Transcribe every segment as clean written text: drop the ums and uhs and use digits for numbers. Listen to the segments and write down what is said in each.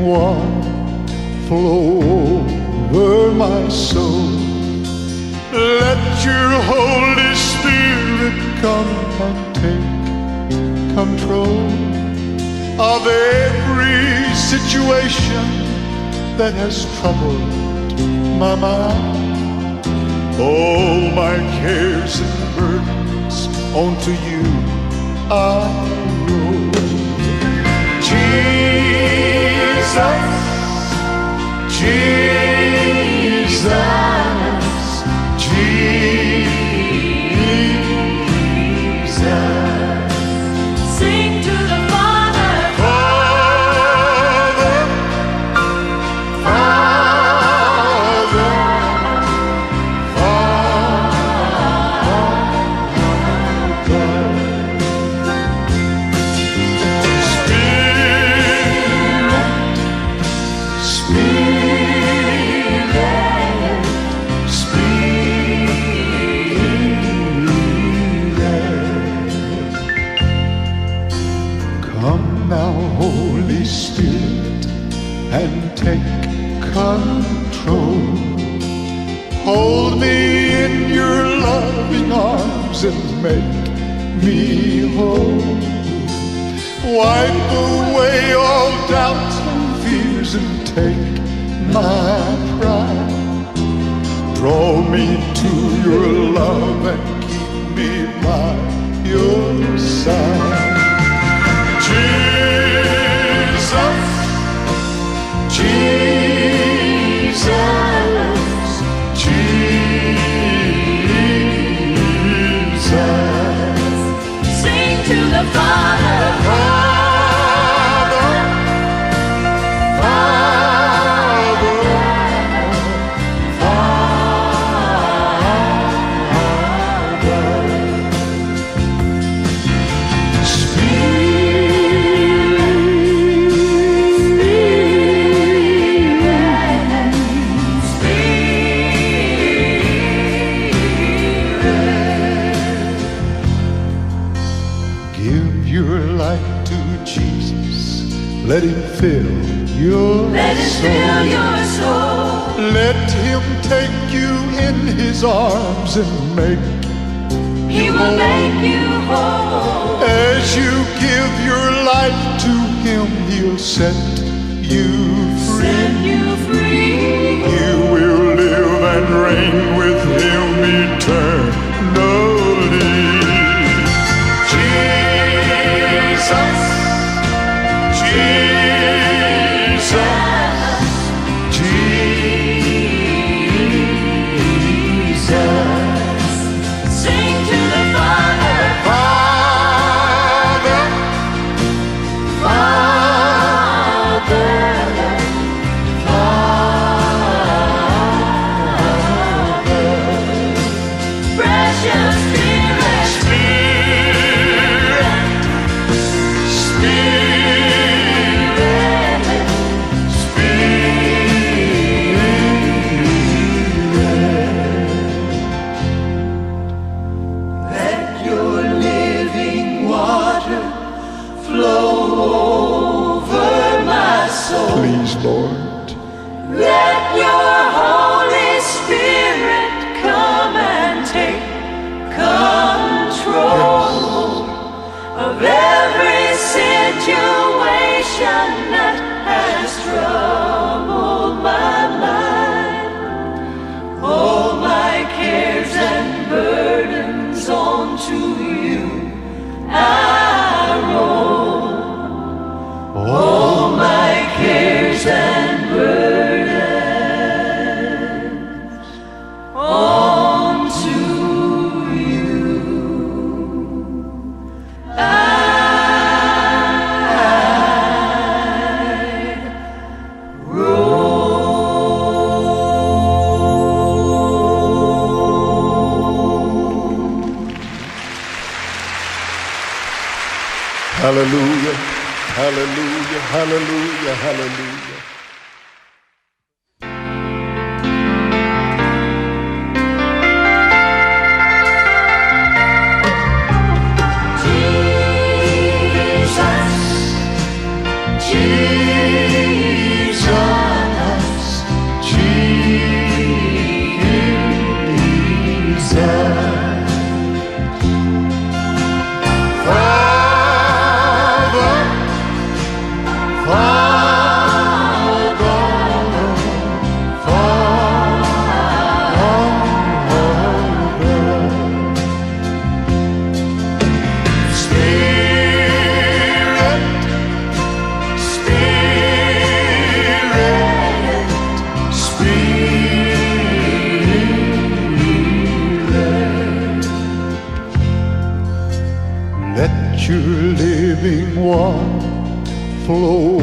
water flow over my soul. Let your Holy Spirit come and take control of every situation that has troubled my mind. All my cares and burdens onto you I roll. Jesus, Jesus, Jesus. Sing to the Father, Father, Father, Holy Spirit, and take control. Hold me in your loving arms and make me whole. Wipe away all doubts and fears and take my pride. Draw me to your love and keep me by your side. Jesus, Jesus, Jesus. sing to the Father, Father, Father, Father. Give your life to Jesus. Let him fill your let it soul. fill your soul. Let him take you in his arms and make He you will whole. make you whole. As you give your life to him, he'll set you free. Set you free. You will live and reign with him eternally. Jesus, Jesus, Jesus. Sing to the Father, Father, Father, precious Spirit, let your living water flow over my soul. please, Lord. Let your Holy Spirit come and take control of every situation that has troubled my mind. All my cares and burdens onto you I roll. All my cares and burdens onto you I roll. Hallelujah, hallelujah, hallelujah, hallelujah. Jesus, Jesus. your living water flow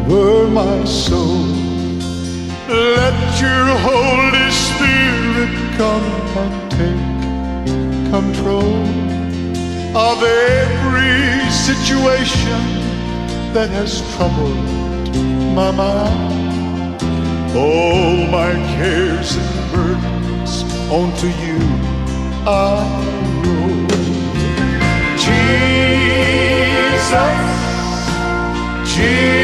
over my soul. Let your Holy Spirit come and take control of every situation that has troubled my mind. All my cares and burdens onto you I roll. Jesus, Jesus.